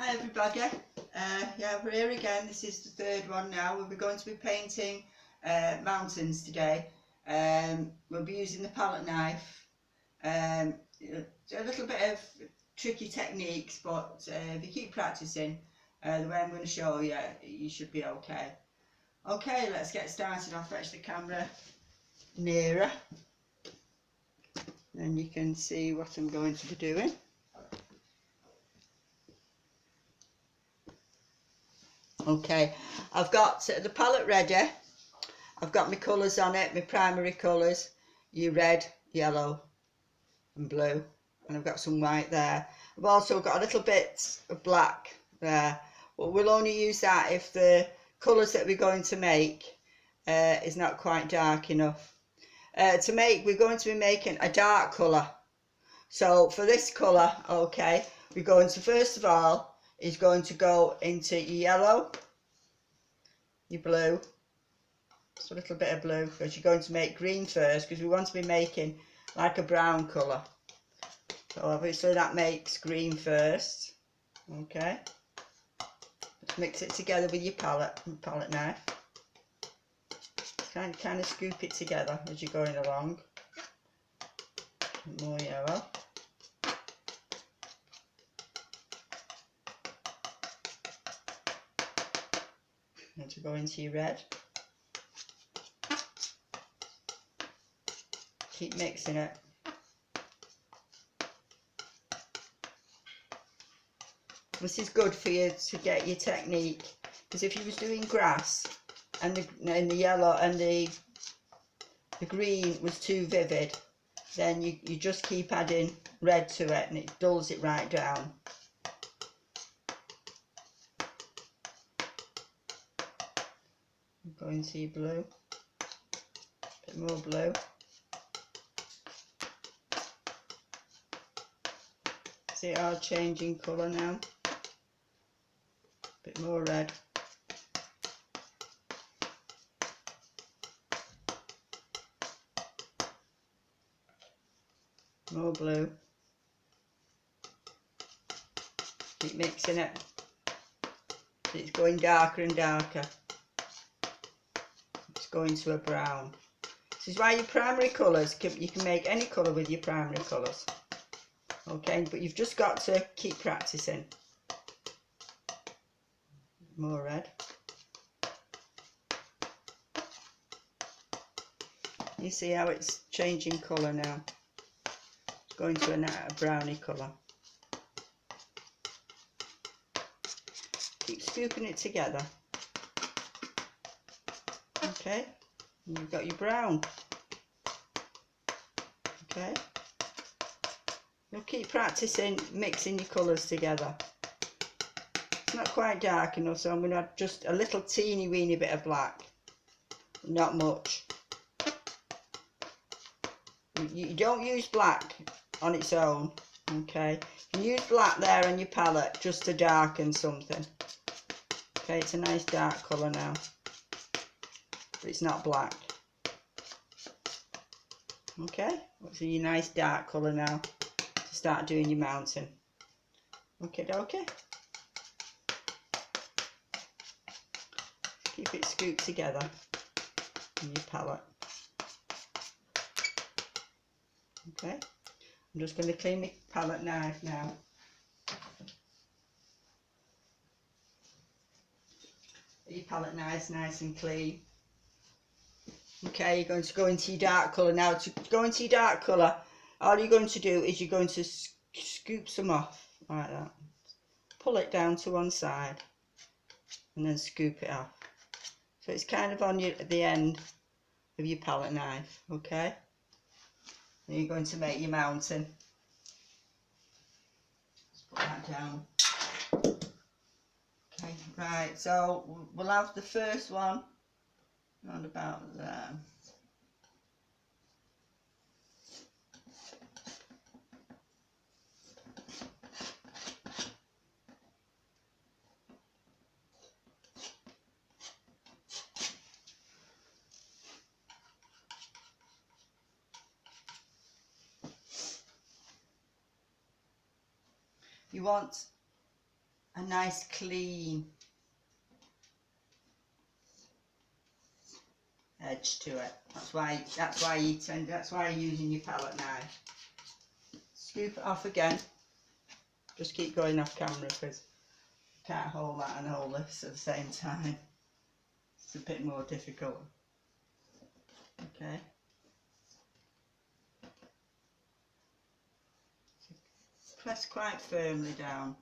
Hi everybody, yeah, we're here again. This is the third one now. We're going to be painting mountains today. We'll be using the palette knife. A little bit of tricky techniques, but if you keep practicing the way I'm going to show you, you should be okay. Okay, let's get started. I'll fetch the camera nearer and you can see what I'm going to be doing. Okay, I've got the palette ready. I've got my colours on it, my primary colours, your red, yellow and blue, and I've got some white there. I've also got a little bit of black there, but we'll only use that if the colours that we're going to make is not quite dark enough. We're going to be making a dark colour. So for this colour, okay, we're going to, first of all, is going to go into your yellow, your blue, just a little bit of blue, because you're going to make green first, because we want to be making like a brown colour. So obviously that makes green first. Okay, just mix it together with your palette knife. Kind of scoop it together as you're going along. More yellow. And to go into your red. Keep mixing it. This is good for you to get your technique, because if you was doing grass and the yellow and the green was too vivid, then you just keep adding red to it and it dulls it right down. Go into your blue, a bit more blue. See how changing colour now. A bit more red. More blue. Keep mixing it. It's going darker and darker. It's going to a brown. This is why your primary colours, you can make any colour with your primary colours. Okay, but you've just got to keep practicing. More red. You see how it's changing colour now. It's going to a browny colour. Keep scooping it together. Okay, and you've got your brown. Okay, you'll keep practicing mixing your colours together. It's not quite dark enough, so I'm going to add just a little teeny weeny bit of black. Not much. You don't use black on its own, okay? You use black there on your palette just to darken something. Okay, it's a nice dark colour now, but it's not black. Okay, it's a nice dark colour now to start doing your mountain. Okay, okay. Keep it scooped together in your palette. Okay, I'm just going to clean the palette knife now. Your palette knife's nice and clean. Okay, you're going to go into your dark colour now. To go into your dark colour, all you're going to do is you're going to scoop some off like that. Pull it down to one side and then scoop it off. So it's kind of on the end of your palette knife, okay? And you're going to make your mountain. Just put that down. Okay, right, so we'll have the first one round about there. You want a nice clean edge to it. That's why you're using your palette knife. Scoop it off again. Just keep going off camera because I can't hold that and hold this at the same time. It's a bit more difficult. Okay. So press quite firmly down.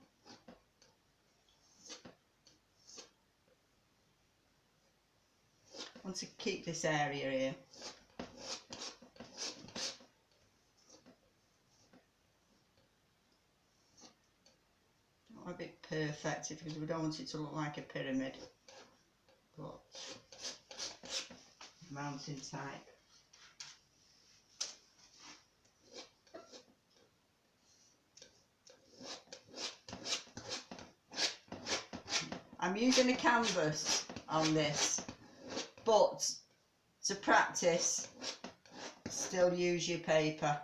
I want to keep this area here. Don't want it perfect because we don't want it to look like a pyramid, but mountain type. I'm using a canvas on this, but to practice, still use your paper.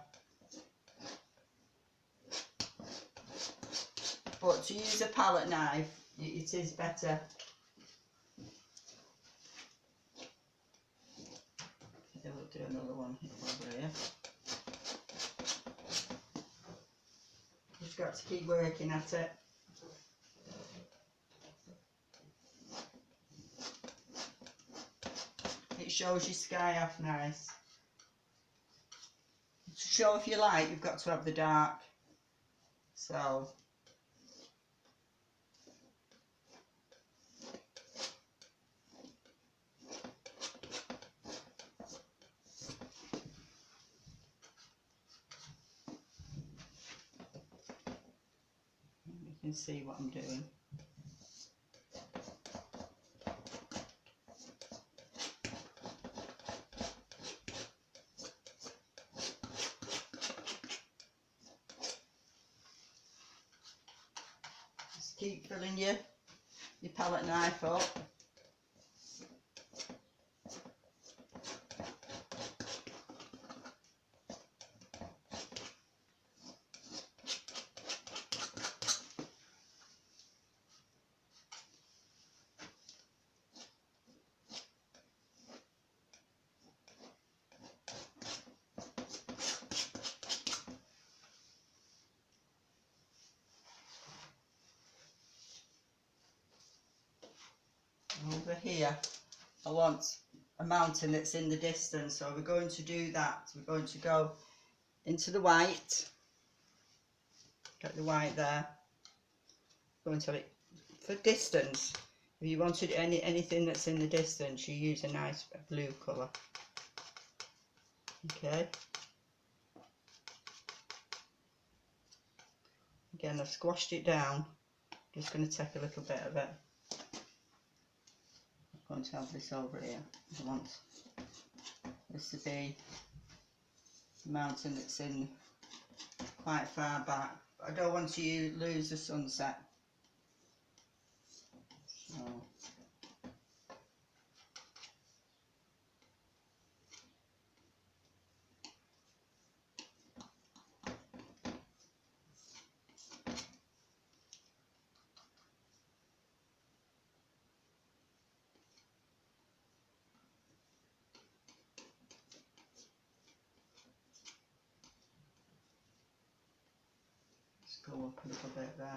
But to use a palette knife, it is better. Okay, we'll do another one over here. Just got to keep working at it. It shows your sky off nice. To show if you light, you've got to have the dark. So you can see what I'm doing. Keep filling your palette knife up. Over here I want a mountain that's in the distance, so we're going to do that. We're going to go into the white, get the white there, going to have it for distance. If you wanted anything that's in the distance, you use a nice blue colour. Okay, again I've squashed it down, just going to take a little bit of it. I'm going to have this over here. I want this to be a mountain that's in quite far back, but I don't want to lose the sunset. So go up a little bit there.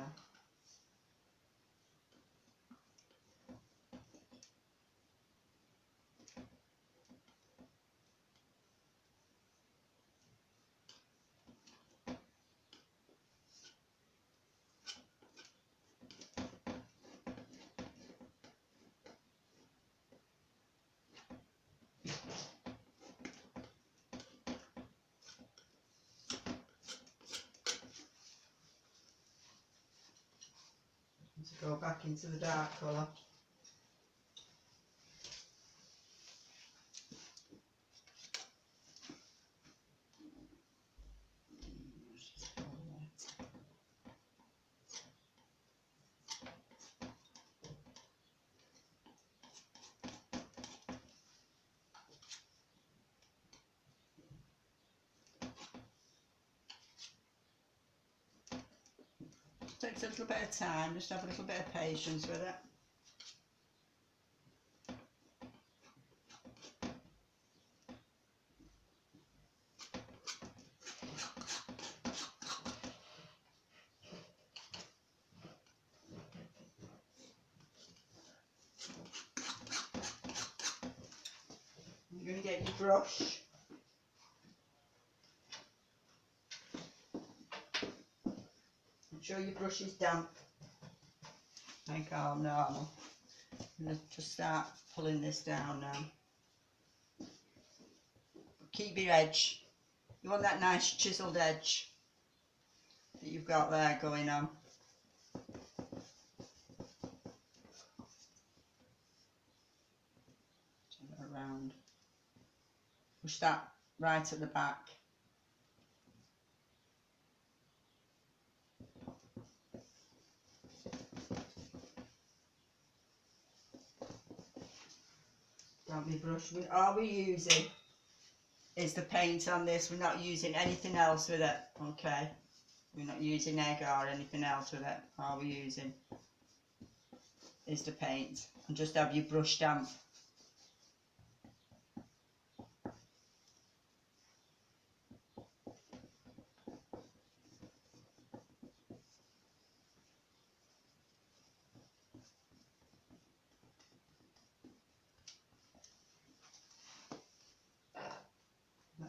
To go back into the dark colour. Takes a little bit of time, just have a little bit of patience with it. You're going to get your brush. Make sure your brush is damp. Like all normal. I'm going to just start pulling this down now. Keep your edge. You want that nice chiseled edge that you've got there going on. Turn it around. Push that right at the back. Grab my brush. All we're using is the paint on this. We're not using anything else with it, okay? We're not using egg or anything else with it. All we're using is the paint. And just have your brush damp.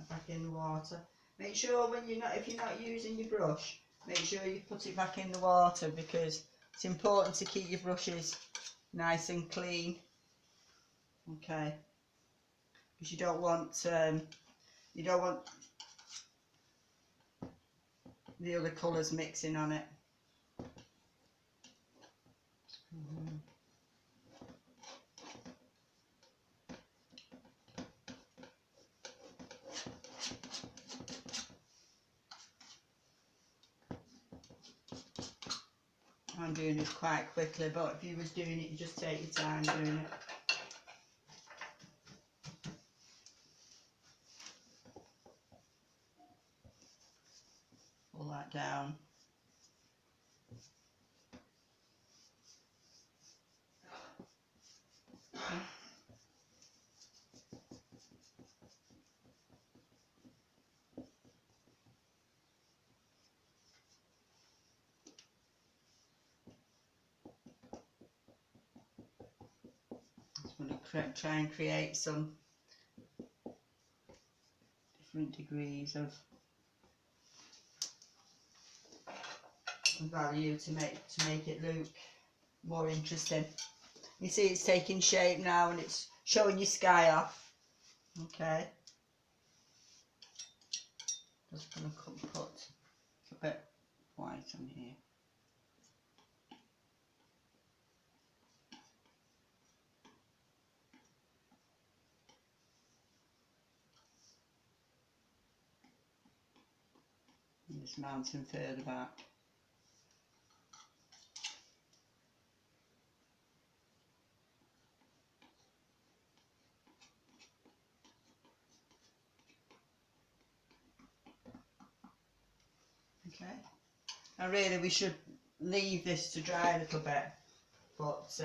Back in the water. Make sure if you're not using your brush, make sure you put it back in the water, because it's important to keep your brushes nice and clean. Okay. Because you don't want the other colours mixing on it. I'm doing this quite quickly, but if you was doing it, you just take your time doing it. Pull that down. I'm going to try and create some different degrees of value to make it look more interesting. You see it's taking shape now and it's showing your sky off. Okay. Just going to put a bit white on here. And this mountain further back. Okay. Now really we should leave this to dry a little bit, but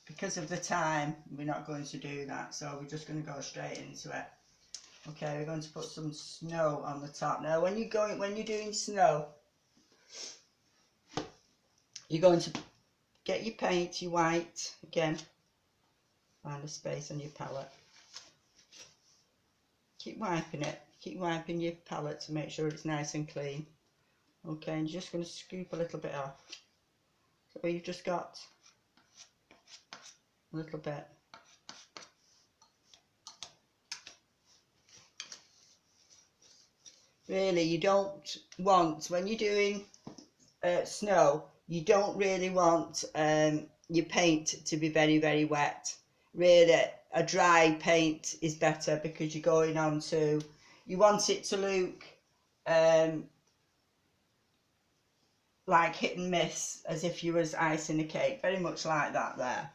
because of the time we're not going to do that, so we're just going to go straight into it. Okay, we're going to put some snow on the top. Now when you're doing snow, you're going to get your paint, your white, again, find a space on your palette. Keep wiping it, keep wiping your palette to make sure it's nice and clean. Okay, and you're just going to scoop a little bit off. So you've just got a little bit. Really, you don't want, when you're doing snow, you don't really want your paint to be very, very wet. Really, a dry paint is better, because you're going on to, you want it to look like hit and miss, as if you was icing a cake, very much like that there.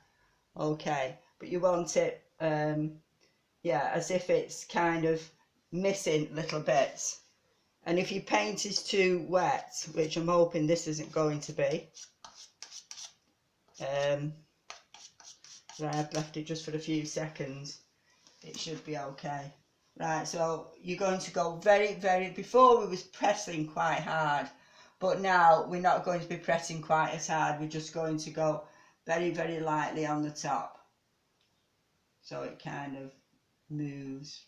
Okay, but you want it, yeah, as if it's kind of missing little bits. And if your paint is too wet, which I'm hoping this isn't going to be, I have left it just for a few seconds, it should be okay. Right, so you're going to go before we was pressing quite hard, but now we're not going to be pressing quite as hard. We're just going to go very lightly on the top, so it kind of moves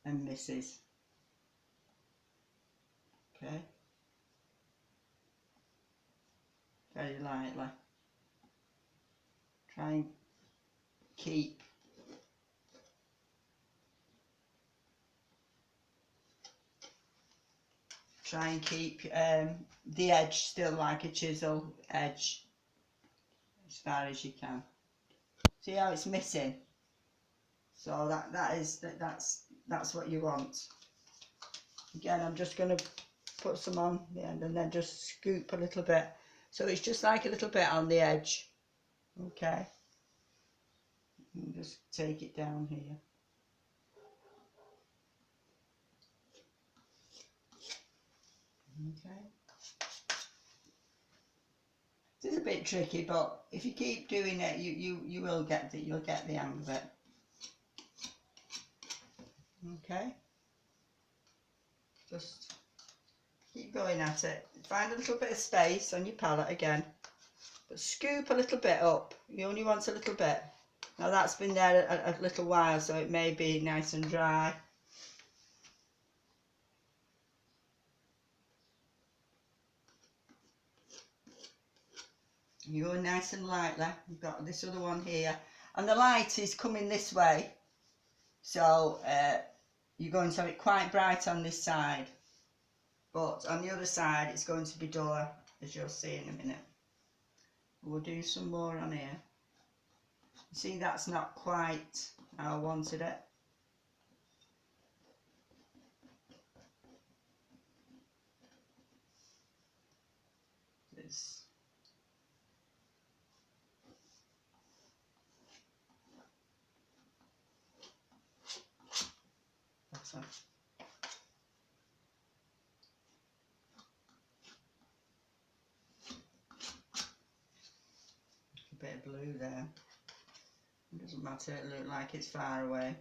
and misses. Okay, very lightly. Try and keep the edge still like a chisel edge as far as you can. See how it's missing? So that's what you want. Again, I'm just going to put some on the end and then just scoop a little bit, so it's just like a little bit on the edge. Okay, and just take it down here. Okay, it's a bit tricky, but if you keep doing it, you will get it. You'll get the hang of it. Okay, just keep going at it. Find a little bit of space on your palette again, but scoop a little bit up. You only want a little bit. Now that's been there a little while, so it may be nice and dry. You go nice and lightly. You've got this other one here, and the light is coming this way, so you're going to have it quite bright on this side, but on the other side it's going to be duller, as you'll see in a minute. We'll do some more on here. See, that's not quite how I wanted it. It's better. A bit of blue there. It doesn't matter, it looks like it's far away.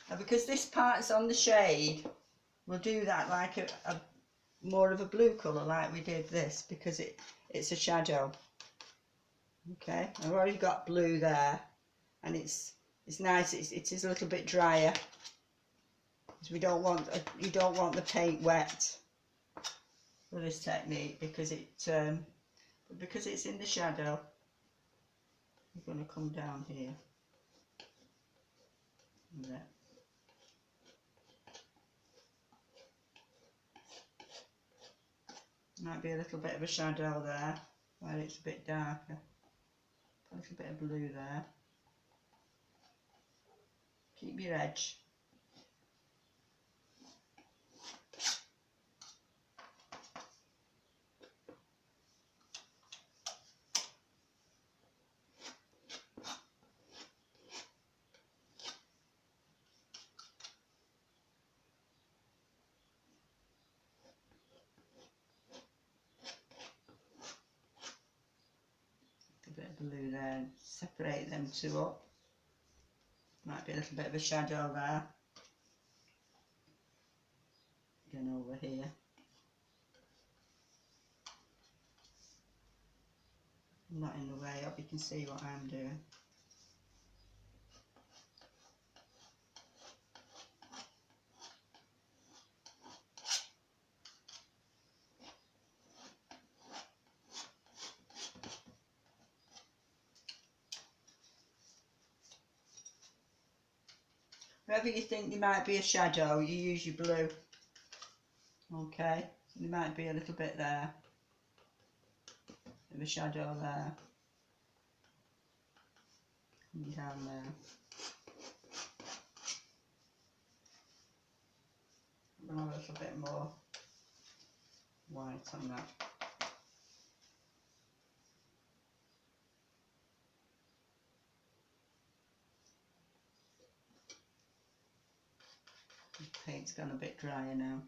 And because this part's on the shade, we'll do that like a more of a blue colour like we did this, because it's a shadow. Okay, I've already got blue there, and it's nice. It is a little bit drier, because you don't want the paint wet for this technique, because it's in the shadow. You're going to come down here. There. Might be a little bit of a shadow there where it's a bit darker. A little bit of blue there. Keep your edge. A bit of blue there. Separate them two up. Might be a little bit of a shadow there. Again over here. I'm not in the way, I hope you can see what I'm doing. Wherever you think there might be a shadow, you use your blue. Okay, so there might be a little bit there. Of a shadow there. And down there. I'm going to have a little bit more white on that. The paint's gone a bit drier now.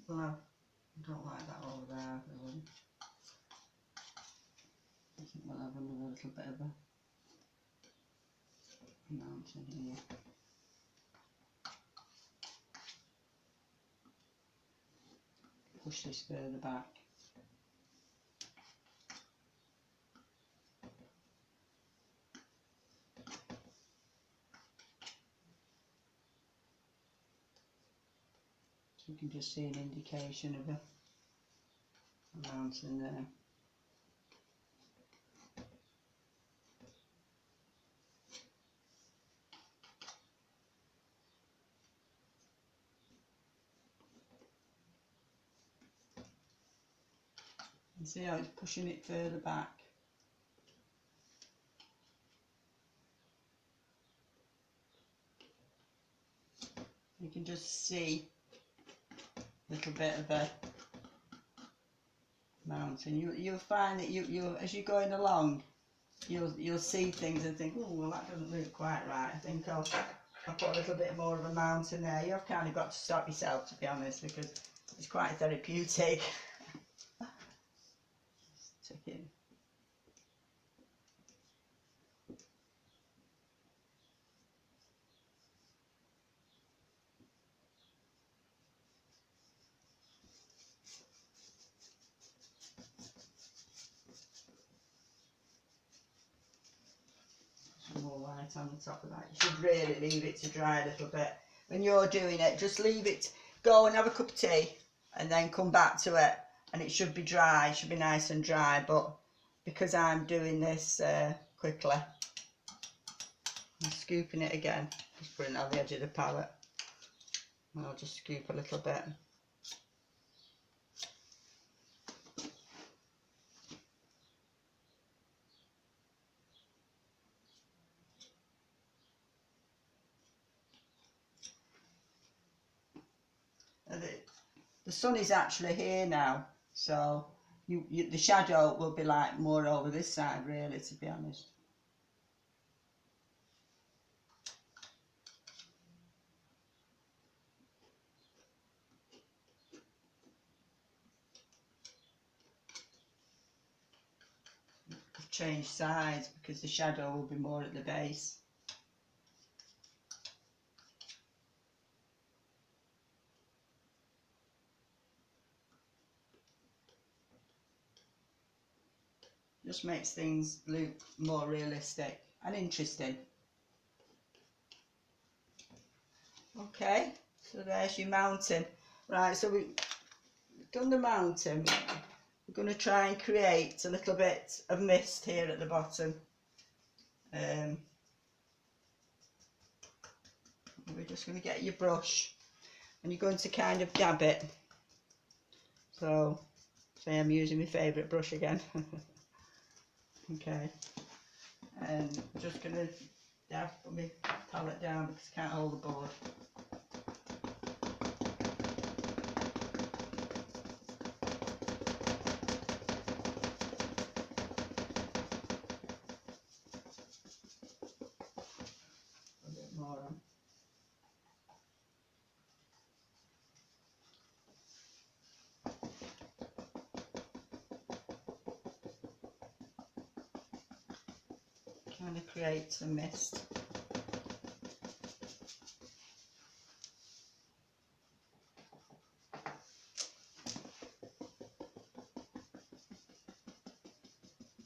Well, I don't like that over there. I think we'll have another little bit of a mountain here. Push this further back. So you can just see an indication of a mountain there. You see how it's pushing it further back. You can just see a little bit of a mountain. You'll find that you as you're going along, you'll see things and think, oh well, that doesn't look quite right. I think I'll put a little bit more of a mountain there. You've kind of got to stop yourself, to be honest, because it's quite therapeutic. Check in. Some more white on the top of that. You should really leave it to dry a little bit. When you're doing it, just leave it, go and have a cup of tea, and then come back to it, and it should be dry, it should be nice and dry. But because I'm doing this quickly, I'm scooping it again, just putting it on the edge of the palette. And I'll just scoop a little bit. The sun is actually here now, so the shadow will be like more over this side, really, to be honest. I've changed sides because the shadow will be more at the base. Just makes things look more realistic and interesting. Okay, so there's your mountain. Right, so we've done the mountain. We're going to try and create a little bit of mist here at the bottom. We're just going to get your brush and you're going to kind of dab it. So, say I'm using my favourite brush again. Okay, and I'm just going to put my palette down because I can't hold the board. A bit more on. Trying to create some mist.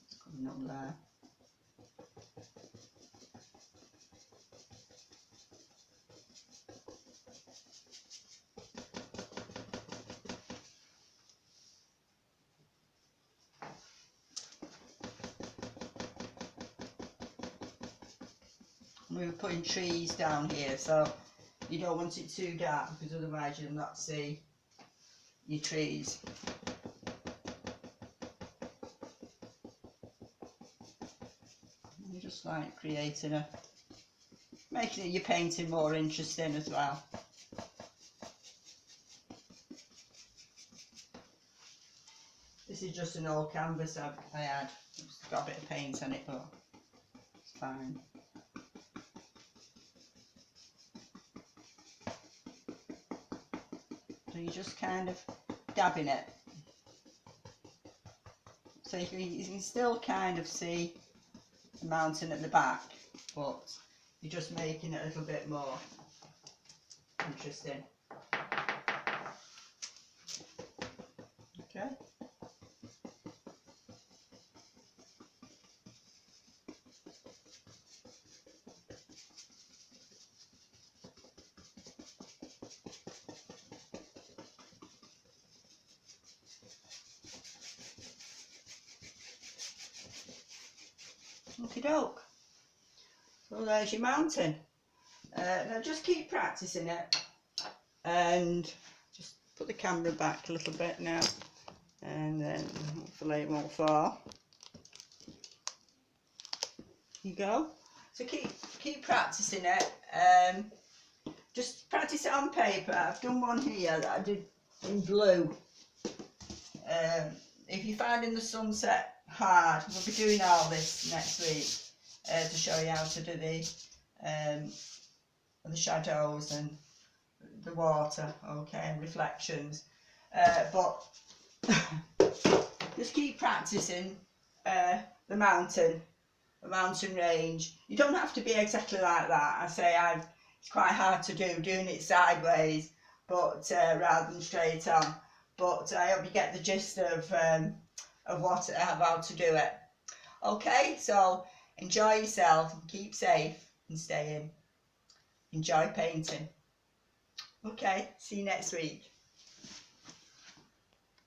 It's coming up there. We were putting trees down here, so you don't want it too dark because otherwise you'll not see your trees. You just like creating making your painting more interesting as well. This is just an old canvas I had. It's got a bit of paint on it, but it's fine. So you just kind of dabbing it. So you can still kind of see the mountain at the back, but you're just making it a little bit more interesting. Okay. Okie doke. So there's your mountain. Now just keep practicing it, and just put the camera back a little bit now, and then hopefully it won't fall. There you go. So keep practicing it. Just practice it on paper. I've done one here that I did in blue. If you're finding the sunset hard, we'll be doing all this next week to show you how to do the shadows and the water, okay, and reflections. But just keep practicing the mountain range. You don't have to be exactly like that. I say it's quite hard to do, doing it sideways, but rather than straight on. But I hope you get the gist of how to do it. Okay, so enjoy yourself, and keep safe, and stay in. Enjoy painting. Okay, see you next week.